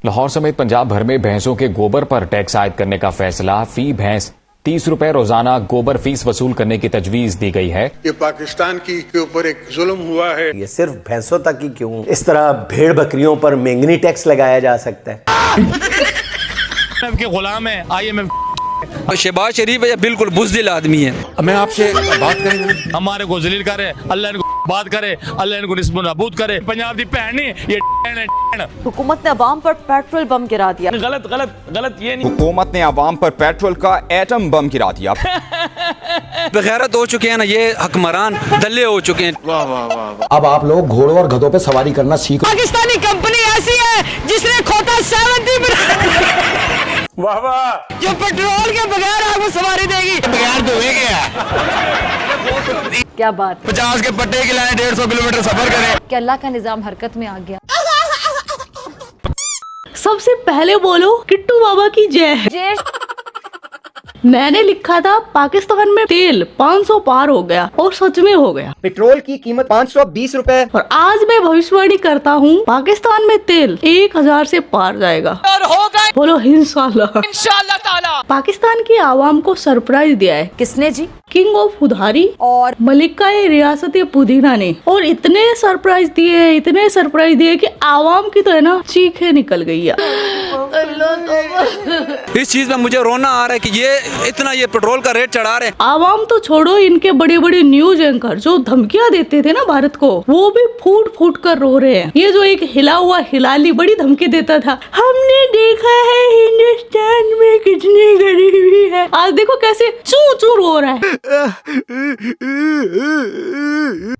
लाहौर समेत पंजाब भर में भैंसों के गोबर पर टैक्स आयद करने का फैसला। फी भैंस 30 रुपए रोजाना गोबर फीस वसूल करने की तजवीज दी गई है। ये पाकिस्तान के ऊपर एक जुल्म हुआ है। ये सिर्फ भैंसों तक ही क्यों, इस तरह भेड़ बकरियों पर मेंगनी टैक्स लगाया जा सकता है। के गुलाम है IMF। शहबाज शरीफ है, बिल्कुल बुज़दिल आदमी है। मैं आपसे बात करेंगे, हमारे को जलील करे, अल्लाह इनको बात करे, अल्लाह इनको निस्बत नाबूद करे। पंजाब की भैन नहीं, ये है। हुकूमत ने अवाम पर पेट्रोल बम गिरा दिया। गलत गलत गलत ये नहीं। हुकूमत ने अवाम पर पेट्रोल का एटम बम गिरा दिया। बेगैरत हो चुके हैं ना, ये हकमरान दल्ले हो चुके हैं। वाह वाह वाह वाह। अब आप लोग घोड़ों और गधों पे सवारी करना सीखो। पाकिस्तानी कंपनी ऐसी है जिसने खोता 70 वाह वाह। जो पेट्रोल के बगैर आपको सवारी देगी। बगैर धुएं के क्या बात, 50 के पट्टे के लाए 150 किलोमीटर सफर करें। कि अल्लाह का निजाम हरकत में आ गया। सबसे पहले बोलो किट्टू बाबा की जय। मैंने लिखा था पाकिस्तान में तेल 500 पार हो गया, और सच में हो गया। पेट्रोल की कीमत 520 रुपए। और आज मैं भविष्यवाणी करता हूँ, पाकिस्तान में तेल 1000 से पार जाएगा। और हो गए, बोलो इंशाल्लाह। इंशाल्लाह ताला। पाकिस्तान की आवाम को सरप्राइज दिया है। किसने जी? किंग ऑफ उधारी और मलिका रियासत पुदीना ने। और इतने सरप्राइज दिए कि आवाम की तो है ना चीखें निकल गई है। इस चीज में मुझे रोना आ रहा है कि ये पेट्रोल का रेट चढ़ा रहे हैं। आवाम तो छोड़ो, इनके बड़े बड़े न्यूज एंकर जो धमकियां देते थे ना भारत को, वो भी फूट फूट कर रो रहे हैं। ये जो एक हिला हुआ हिलाली बड़ी धमकी देता था, हमने देखा है हिंदुस्तान में कितनी गरीबी है, आज देखो कैसे चू चू रो रहा है।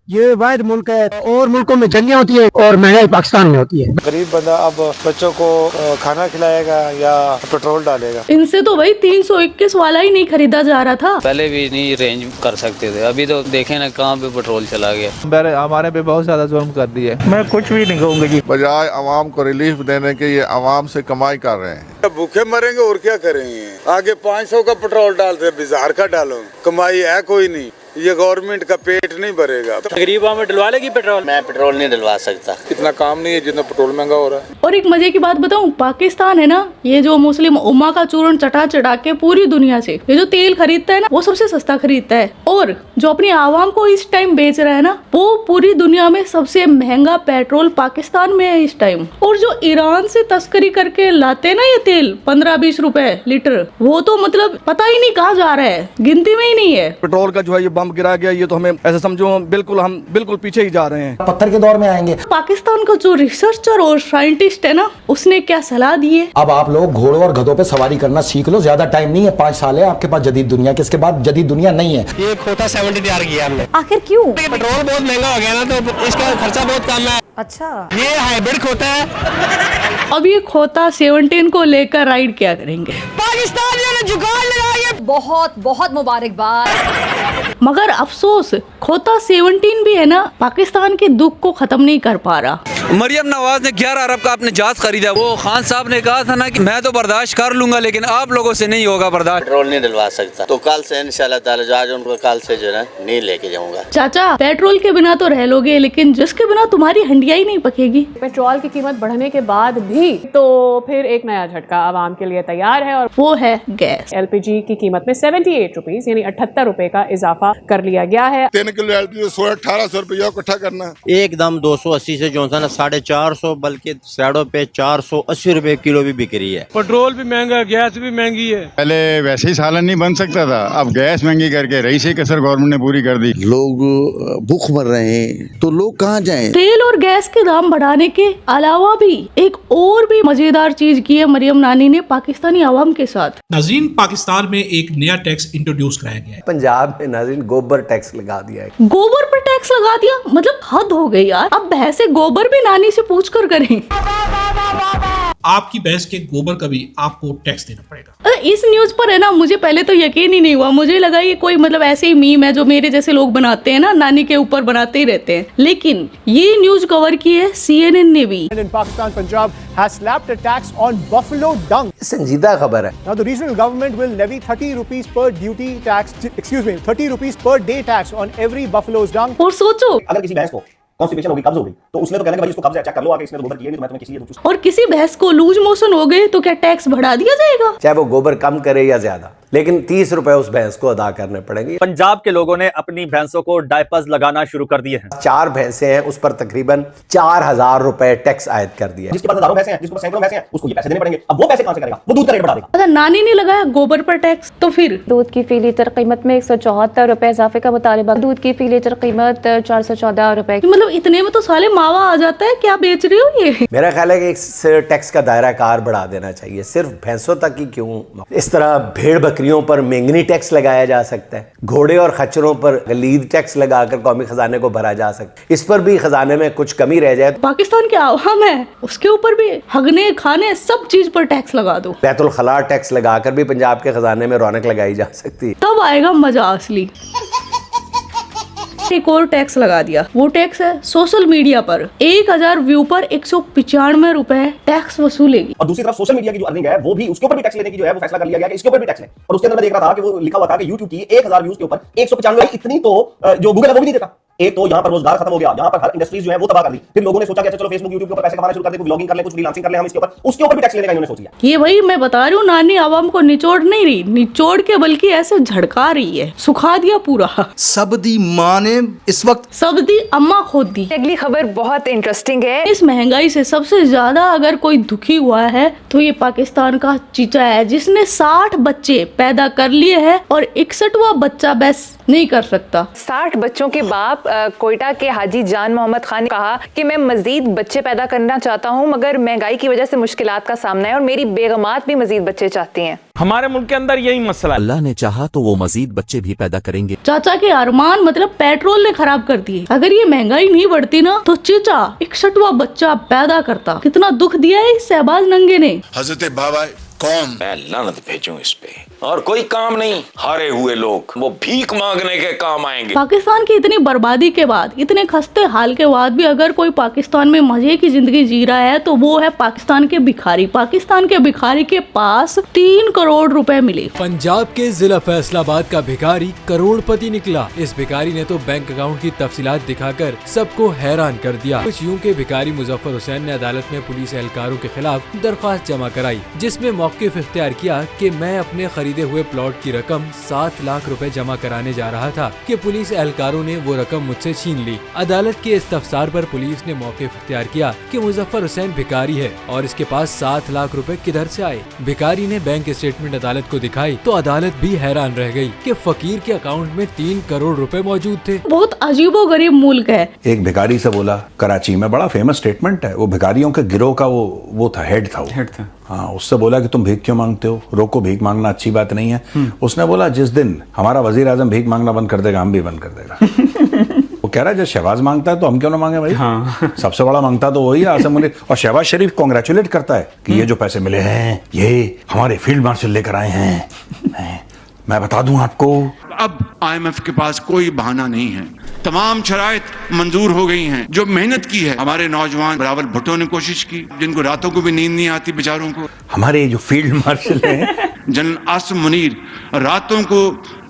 ये वाहिद मुल्क है, और मुल्कों में जंगें होती है और महंगाई पाकिस्तान में होती है। गरीब बंदा अब बच्चों को खाना खिलाएगा या पेट्रोल डालेगा। इनसे तो भाई 321 वाला ही नहीं खरीदा जा रहा था। पहले भी नहीं रेंज कर सकते थे, अभी तो देखे ना कहाँ पे पेट्रोल चला गया। हमारे पे बहुत ज्यादा जुल्म कर दिए। मैं कुछ भी नहीं कहूँगा जी। बजाय आवाम को रिलीफ देने के ये आवाम से कमाई कर रहे हैं। भूखे मरेंगे और क्या करेंगे। आगे 500 का पेट्रोल डालते, बिजार का डालो, कमाई है कोई नहीं। ये गवर्नमेंट का पेट नहीं भरेगा। गरीबों में डलवा लेगी पेट्रोल, मैं पेट्रोल नहीं डलवा सकता। इतना काम नहीं है जितना पेट्रोल महंगा हो रहा है। और एक मजे की बात बताऊं, पाकिस्तान है ना, ये जो मुस्लिम उम्मा का चूर्ण चटा चढ़ा के पूरी दुनिया से ये जो तेल खरीदता है ना, वो सबसे सस्ता खरीदता है। और जो अपनी आवाम को इस टाइम बेच रहा है ना, वो पूरी दुनिया में सबसे महंगा पेट्रोल पाकिस्तान में है इस टाइम। और जो ईरान से तस्करी करके लाते ना ये तेल 15-20 रुपए लीटर, वो तो मतलब पता ही नहीं कहाँ जा रहा है, गिनती में ही नहीं है। पेट्रोल का जो है ये बम गिरा गया, ये तो हमें ऐसे समझो हम बिल्कुल पीछे ही जा रहे हैं। पत्थर के दौर में आएंगे। पाकिस्तान का जो रिसर्चर और साइंटिस्ट है ना, उसने क्या सलाह दी है? अब आप लोग घोड़ों और गधों पे सवारी करना सीख लो, ज्यादा टाइम नहीं है, 5 साल है आपके पास जदीद दुनिया के, इसके बाद जदीद दुनिया नहीं है। ये खोता 70 तैयार किया हमने। आखिर क्यों? पेट्रोल बहुत महंगा हो गया ना, तो इसका खर्चा बहुत कम है। अच्छा, ये हाइब्रिड खोता है। अब ये खोता 17 को लेकर राइड क्या करेंगे? पाकिस्तान ने जुगाड़ लगाया। बहुत बहुत मुबारकबाद। मगर अफसोस, खोता 17 भी है ना, पाकिस्तान के दुख को खत्म नहीं कर पा रहा। मरियम नवाज ने 11 अरब का अपने जहाज खरीदा। वो खान साहब ने कहा था ना कि मैं तो बर्दाश्त कर लूंगा, लेकिन आप लोगों से नहीं होगा बर्दाश्त। पेट्रोल नहीं डलवा सकता, तो कल से इंशाल्लाह ताला जो आज उनको कल से जो है नहीं लेके जाऊंगा। चाचा, पेट्रोल के बिना तो रह लोगे, लेकिन जिसके बिना तुम्हारी हंडिया ही नहीं पकेगी। पेट्रोल की कीमत बढ़ने के बाद भी तो फिर एक नया झटका आवाम के लिए तैयार है, और वो है गैस। LPG की कीमत में 78 रुपीज यानी 78 रुपए का इजाफा कर लिया गया है। 3 किलो LPG 1800 रुपया इकट्ठा करना, एकदम 280 से जो है ना 450, बल्कि साइडों पे 480 रुपए किलो भी बिक रही है। पेट्रोल भी महंगा, गैस भी महंगी है। पहले वैसे ही सालन नहीं बन सकता था, अब गैस महंगी करके रही से कसर गवर्नमेंट ने पूरी कर दी। लोग भूख मर रहे हैं तो लोग कहाँ जाएं? तेल और गैस के दाम बढ़ाने के अलावा भी एक और भी मजेदार चीज की है मरियम नानी ने पाकिस्तानी आवाम के साथ। नाज़रीन, पाकिस्तान में एक नया टैक्स इंट्रोड्यूस कराया गया है। पंजाब में नाज़रीन गोबर टैक्स लगा दिया है। गोबर पर टैक्स लगा दिया, मतलब हद हो गई यार। अब भैंसे गोबर भी नानी से पूछ कर करें। आपकी भैंस के गोबर का भी आपको टैक्स देना पड़ेगा। इस न्यूज पर है ना, मुझे पहले तो यकीन ही नहीं हुआ। मुझे लगा ये कोई मतलब ऐसे ही मीम है जो मेरे जैसे लोग बनाते हैं ना, नानी के ऊपर बनाते ही रहते हैं। लेकिन ये न्यूज कवर की है CNN ने भी। Pakistan Punjab has slapped a tax on buffalo dung. संजीदा खबर है। Now the regional government will levy 30 rupees per duty tax, 30 rupees per day tax on every buffalo's dung. और सोचो, अगर किसी भैंस को कॉन्स्टिपेशन हो गई, कब्ज हो गई, तो उसने तो कहना कि भाई इसको कब्ज है, चेक कर लो आके, इसने तो गोबर किया नहीं, तो मैं तुम्हें किसी लिए और किसी भैंस को लूज मोशन हो गए तो क्या टैक्स बढ़ा दिया जाएगा? चाहे वो गोबर कम करे या ज्यादा, लेकिन 30 रुपए उस भैंस को अदा करने पड़ेंगे। पंजाब के लोगों ने अपनी भैंसों को डायपर्स लगाना शुरू कर दिए हैं। 4 भैंसे हैं, उस पर तकरीबन 4000 रुपए टैक्स आयद कर दिया। जिसके पास हजारों भैंसे हैं, जिसके पास सैकड़ों भैंसे हैं, उसको ये पैसे देने पड़ेंगे। अब वो पैसे कहां से करेगा? वो दूध का रेट बढ़ा देगा। अगर नानी ने लगाया गोबर पर टैक्स तो फिर दूध की फी लीटर कीमत में 174 रुपए इजाफे का मुतालबा। दूध की फी लीटर कीमत 414 रुपए। मतलब इतने में तो साले मावा आ जाता है। क्या बेच रही हो ये? मेरा ख्याल है कि इस टैक्स का दायरा कार बढ़ा देना चाहिए, सिर्फ भैंसों तक ही क्यों। इस तरह भेड़ बकरियों पर मेंगनी टैक्स लगाया जा सकता है, घोड़े और खच्चरों पर गलीद टैक्स लगाकर कौमी खजाने को भरा जा सकता है। इस पर भी खजाने में कुछ कमी रह जाए। पाकिस्तान के आवाम है, उसके ऊपर भी हगने खाने सब चीज पर टैक्स लगा दो। बैतुल खला टैक्स लगाकर भी पंजाब के खजाने में रौनक लगाई जा सकती है। तब आएगा मजा असली। एक और टैक्स लगा दिया, वो टैक्स है सोशल मीडिया पर 1000 व्यू पर 195 रुपए टैक्स वसूलेगी। और दूसरी तरफ सोशल मीडिया की जो अर्निंग है वो भी, उसके ऊपर भी टैक्स लेने की जो है वो फैसला कर लिया गया कि इसके ऊपर भी टैक्स है। और उसके अंदर मैं देख रहा था कि वो लिखा हुआ था कि YouTube की 1000 व्यूज के ऊपर 195, इतनी तो जो गूगल है वो भी नहीं देता। एक तो यहाँ पर रोजगार खत्म हो गया, यहाँ पर हर इंडस्ट्रीज जो है वो तबाह कर दी। फिर लोगों ने सोचा कि चलो फेसबुक यूट्यूब के ऊपर पैसे कमाना शुरू कर दे, कुछ ब्लॉगिंग कर ले, कुछ फ्रीलांसिंग कर ले हम इसके ऊपर, उसके ऊपर भी टैक्स लेने का इन्होंने सोच लिया। ये वही मैं बता रही हूँ, नानी आवाम को निचोड़ नहीं रही, निचोड़ के बल्कि ऐसे झड़का रही है, सुखा दिया पूरा। सब्दी माँ ने इस वक्त सब्दी अम्मा खोद दी। अगली खबर बहुत इंटरेस्टिंग है। इस महंगाई से सबसे ज्यादा अगर कोई दुखी हुआ है तो ये पाकिस्तान का चीचा है, जिसने 60 बच्चे पैदा कर लिए हैं और 61वां बच्चा बस नहीं कर सकता। 60 बच्चों के बाप कोयटा के हाजी जान मोहम्मद खान ने कहा कि मैं मजीद बच्चे पैदा करना चाहता हूं, मगर महंगाई की वजह से मुश्किलात का सामना है और मेरी बेगमात भी मजीद बच्चे चाहती हैं। हमारे मुल्क के अंदर यही मसला। अल्लाह ने चाहा तो वो मजीद बच्चे भी पैदा करेंगे। चाचा के अरमान मतलब पेट्रोल ने खराब कर दिए। अगर ये महंगाई नहीं बढ़ती ना तो चीचा 61वां बच्चा पैदा करता। कितना दुख दिया है इस शहबाज नंगे ने। हजरत बाबा कौन, मैं लानत भेजूं इस पे। और कोई काम नहीं, हारे हुए लोग वो भीख मांगने के काम आएंगे। पाकिस्तान की इतनी बर्बादी के बाद, इतने खस्ते हाल के बाद भी अगर कोई पाकिस्तान में मजे की जिंदगी जी रहा है तो वो है पाकिस्तान के भिखारी। पाकिस्तान के भिखारी के पास 3 करोड़ रुपए मिले। पंजाब के जिला फैसलाबाद का भिखारी करोड़पति निकला। इस भिखारी ने तो बैंक अकाउंट की तफसीलात दिखाकर सबको हैरान कर दिया। कुछ यूं के भिखारी मुजफ्फर हुसैन ने अदालत में पुलिस एहलकारों के खिलाफ दरख्वास्त जमा कराई, जिसमें मौक़िफ़ इख्तियार किया कि मैं अपने खरीदे हुए प्लॉट की रकम 7 लाख रुपए जमा कराने जा रहा था कि पुलिस एहलकारों ने वो रकम मुझसे छीन ली। अदालत के इस्तफसार पर पुलिस ने मौक़िफ़ इख्तियार किया कि मुजफ्फर हुसैन भिखारी है और इसके पास 7 लाख रुपए किधर से आए। भिखारी ने बैंक स्टेटमेंट अदालत को दिखाई तो अदालत भी हैरान रह गई कि फकीर के अकाउंट में 3 करोड़ रुपए मौजूद थे। बहुत अजीबो गरीब मुल्क है। एक भिखारी से बोला, कराची में बड़ा फेमस स्टेटमेंट है, वो भिखारियों के गिरोह का वो था, हेड था। हाँ, उससे बोला कि तुम भीख क्यों मांगते हो, रोको, भीख मांगना अच्छी बात नहीं है। उसने बोला जिस दिन हमारा वजीर आजम भीख मांगना बंद कर देगा हम भी बंद कर देगा। वो कह रहा है जब शहबाज मांगता है तो हम क्यों ना मांगे भाई। हाँ। सबसे बड़ा मांगता तो वही है आसिम मुनीर। और शहबाज शरीफ कांग्रेचुलेट करता है कि ये जो पैसे मिले हैं ये हमारे फील्ड मार्शल लेकर आए हैं। मैं बता दूं आपको, अब IMF के पास कोई बहाना नहीं है, तमाम शराइत मंजूर हो गई हैं। जो मेहनत की है हमारे नौजवान बिलावल भुट्टो ने कोशिश की, जिनको रातों को भी नींद नहीं आती बेचारों को। हमारे जो फील्ड मार्शल हैं जनरल आसिम मुनीर रातों को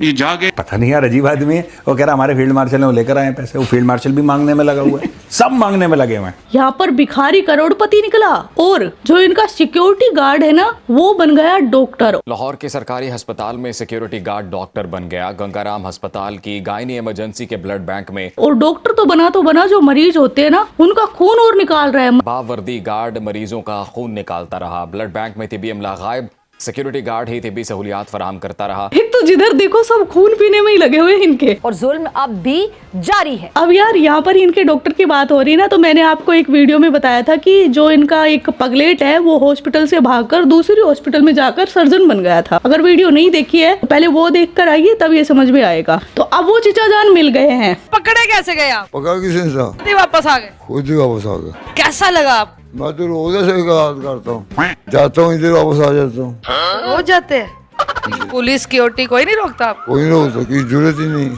ये जागे। पता नहीं यार, अजीब आदमी है। वो कह रहा हमारे फील्ड मार्शल ने वो लेकर आए पैसे। वो फील्ड मार्शल भी मांगने में लगा हुआ है, सब मांगने में लगे हुए हैं। यहाँ पर भिखारी करोड़पति निकला और जो इनका सिक्योरिटी गार्ड है ना वो बन गया डॉक्टर। लाहौर के सरकारी अस्पताल में सिक्योरिटी गार्ड डॉक्टर बन गया। गंगाराम अस्पताल की गायनी इमरजेंसी के ब्लड बैंक में और डॉक्टर तो बना जो मरीज होते हैं ना उनका खून और निकाल रहा है। बावर्दी गार्ड मरीजों का खून निकालता रहा। ब्लड बैंक में तिबी अमला गायब, सिक्योरिटी गार्ड ही तिबी सहूलियात फराहम करता रहा। एक तो जिधर देखो सब खून पीने में ही लगे हुए इनके, और जुल्म अब भी जारी है। अब यार यहाँ पर इनके डॉक्टर की बात हो रही है ना, तो मैंने आपको एक वीडियो में बताया था कि जो इनका एक पगलेट है वो हॉस्पिटल से भागकर दूसरी हॉस्पिटल में जाकर सर्जन बन गया था। अगर वीडियो नहीं देखी है तो पहले वो देख कर आइए, तब ये समझ में आएगा। तो अब वो चीचा जान मिल गए हैं। पकड़े कैसे गए आप? पकड़ किसी से वापस आ गए? खुद ही वापस आ गए। कैसा लगा आप? मैं तो रोज ऐसे याद करता हूँ, जाता हूँ इधर वापस आ जाता हूँ। हो जाते हैं पुलिस सिक्योरिटी कोई नहीं रोकता आप? कोई नहीं रोकता, की जरूरत ही नहीं।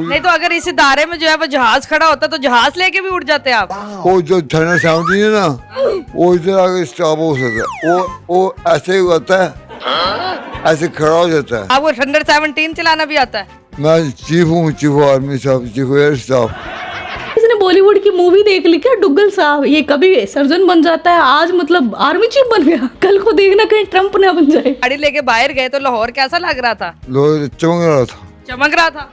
नहीं तो अगर इस इदारे में जो है वो जहाज खड़ा होता तो जहाज लेके भी उड़ जाते आप। वो जो थर्नल 17 है ना वो इधर आगे स्टॉप हो सकता है। वो ऐसे ही होता है, ऐसे खड़ा हो जाता है। आपको थंडर 17 चलाना भी आता है? मैं चीफ हूँ, chief army staff, chief air staff. Bollywood की मूवी देख ली क्या, डुग्गल साहब ये कभी सर्जन बन जाता है, आज मतलब आर्मी चीफ बन गया, कल को देखना कहीं ट्रम्प ना बन जाए। गाड़ी लेके बाहर गए तो लाहौर कैसा लग रहा था? चमक रहा था।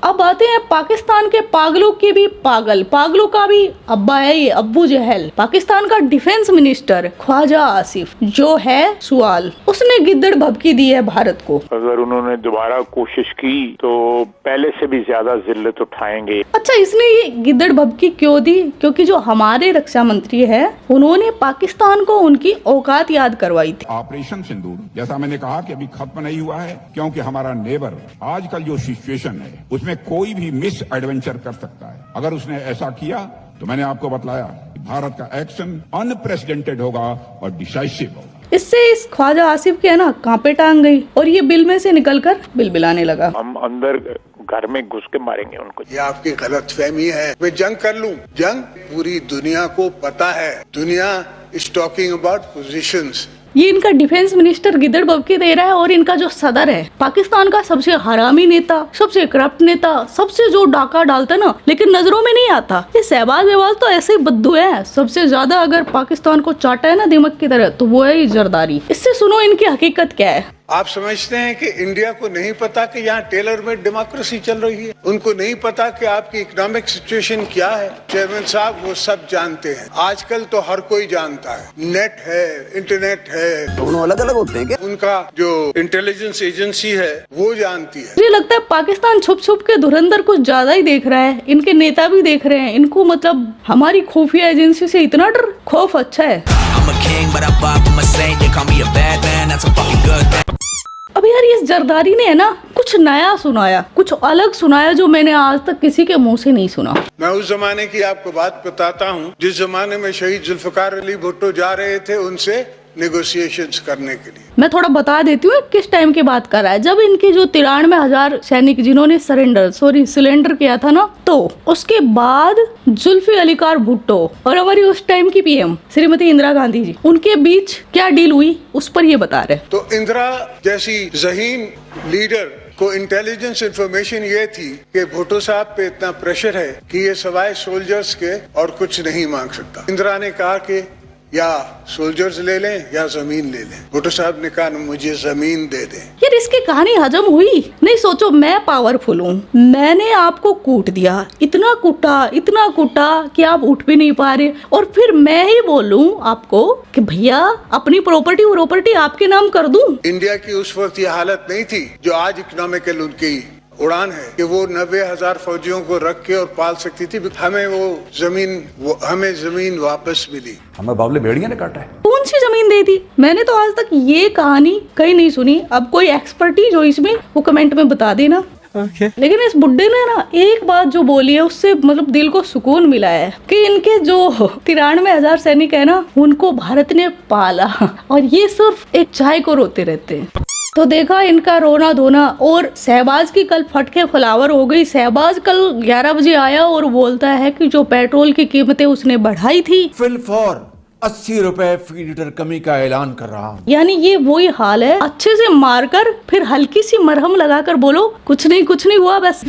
अब आते हैं पाकिस्तान के पागलों के भी पागल, पागलों का भी अब्बा है ये अब्बू जहल। पाकिस्तान का डिफेंस मिनिस्टर ख्वाजा आसिफ जो है सुआल, उसने गिद्दड़ भभकी दी है भारत को। अगर उन्होंने दोबारा कोशिश की तो पहले से भी ज्यादा जिल्लत उठाएंगे। अच्छा, इसने ये गिद्दड़ भभकी क्यों दी? क्योंकि जो हमारे रक्षा मंत्री है उन्होंने पाकिस्तान को उनकी औकात याद करवाई थी। ऑपरेशन सिंदूर जैसा मैंने कहा कि अभी खत्म नहीं हुआ है, क्योंकि हमारा नेबर आजकल जो सिचुएशन है उसमें कोई भी मिस एडवेंचर कर सकता है। अगर उसने ऐसा किया तो मैंने आपको बतलाया भारत का एक्शन अनप्रेसिडेंटेड होगा और डिसाइसिव होगा। इससे इस ख्वाजा आसिफ के है ना कांपे टांग गई और ये बिल में से निकलकर बिलबिलाने लगा। हम अंदर घर में घुस के मारेंगे उनको। ये आपकी गलतफहमी है। मैं जंग कर लूं, जंग पूरी दुनिया को पता है। दुनिया इज टॉकिंग अबाउट पोजीशंस। ये इनका डिफेंस मिनिस्टर गिद्दड़ भभकी दे रहा है और इनका जो सदर है पाकिस्तान का सबसे हरामी नेता, सबसे करप्ट नेता, सबसे जो डाका डालता ना लेकिन नजरों में नहीं आता, ये शहबाज वेवाज तो ऐसे ही बद्दू है। सबसे ज्यादा अगर पाकिस्तान को चाटा है ना दिमाग की तरह तो वो है ये जरदारी। इससे सुनो इनकी हकीकत क्या है। आप समझते हैं कि इंडिया को नहीं पता कि यहाँ टेलर मेड डेमोक्रेसी चल रही है? उनको नहीं पता कि आपकी इकोनॉमिक सिचुएशन क्या है? चेयरमैन साहब वो सब जानते हैं। आजकल तो हर कोई जानता है, नेट है, इंटरनेट है। दोनों अलग अलग होते हैं क्या? उनका जो इंटेलिजेंस एजेंसी है वो जानती है। मुझे लगता है पाकिस्तान छुप छुप के धुरंधर कुछ ज्यादा ही देख रहा है, इनके नेता भी देख रहे हैं। इनको मतलब हमारी खुफिया एजेंसी से इतना डर, खौफ अच्छा है। अब यार इस जरदारी ने है ना कुछ नया सुनाया, कुछ अलग सुनाया जो मैंने आज तक किसी के मुंह से नहीं सुना। मैं उस जमाने की आपको बात बताता हूँ जिस जमाने में शहीद जुल्फकार अली भुट्टो जा रहे थे उनसे नेगोशिएशंस करने के लिए। मैं थोड़ा बता देती हूँ किस टाइम की बात कर रहा है। जब इनके जो 93,000 सैनिक जिन्होंने सिलेंडर किया था ना, तो उसके बाद जुल्फी अलीकार भुट्टो और हमारी उस टाइम की पीएम श्रीमती इंदिरा गांधी जी, उनके बीच क्या डील हुई उस पर ये बता रहे। तो इंदिरा जैसी ज़हीन लीडर को इंटेलिजेंस इंफॉर्मेशन ये थी कि भुट्टो साहब पे इतना प्रेशर है कि ये सवाए सोल्जर्स के और कुछ नहीं मांग सकता। इंदिरा ने कहा कि या सोल्जर्स ले लें या जमीन ले लें। भुट्टो साहब ने कहा मुझे जमीन दे दें। यार इसकी कहानी हजम हुई नहीं? सोचो मैं पावरफुल हूँ, मैंने आपको कूट दिया, इतना कूटा कि आप उठ भी नहीं पा रहे, और फिर मैं ही बोलूं आपको कि भैया अपनी प्रॉपर्टी आपके नाम कर दूं। इंडिया की उस वक्त ये हालत नहीं थी जो आज इकोनॉमिकल उनकी उड़ान है कि वो 90,000 फौजियों को रख के और पाल सकती थी। हमें जमीन वापस मिली। हमें बावले भेड़िया ने काटा है। कौन सी जमीन दे दी? मैंने तो आज तक ये कहानी कहीं नहीं सुनी। अब कोई एक्सपर्टीज हो इसमें वो कमेंट में बता देना। लेकिन इस बुड्ढे ने ना एक बात जो बोली है उससे मतलब दिल को सुकून मिला है कि इनके जो 93,000 सैनिक है ना उनको भारत ने पाला, और ये सिर्फ एक चाय को रोते रहते हैं। तो देखा इनका रोना धोना। और शहबाज की कल फटके फलावर हो गई। शहबाज कल 11 बजे आया और बोलता है कि जो पेट्रोल की कीमतें उसने बढ़ाई थी, फिल फॉर 80 रुपए फी लीटर कमी का ऐलान कर रहा हूँ। यानी ये वही हाल है, अच्छे से मारकर फिर हल्की सी मरहम लगाकर बोलो कुछ नहीं हुआ बस।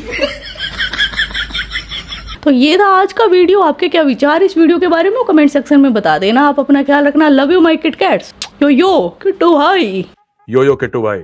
तो ये था आज का वीडियो। आपके क्या विचार इस वीडियो के बारे में कमेंट सेक्शन में बता देना। आप अपना ख्याल रखना। Love you my kit cats. Yo Kittu भाई। यो किट्टू भाई।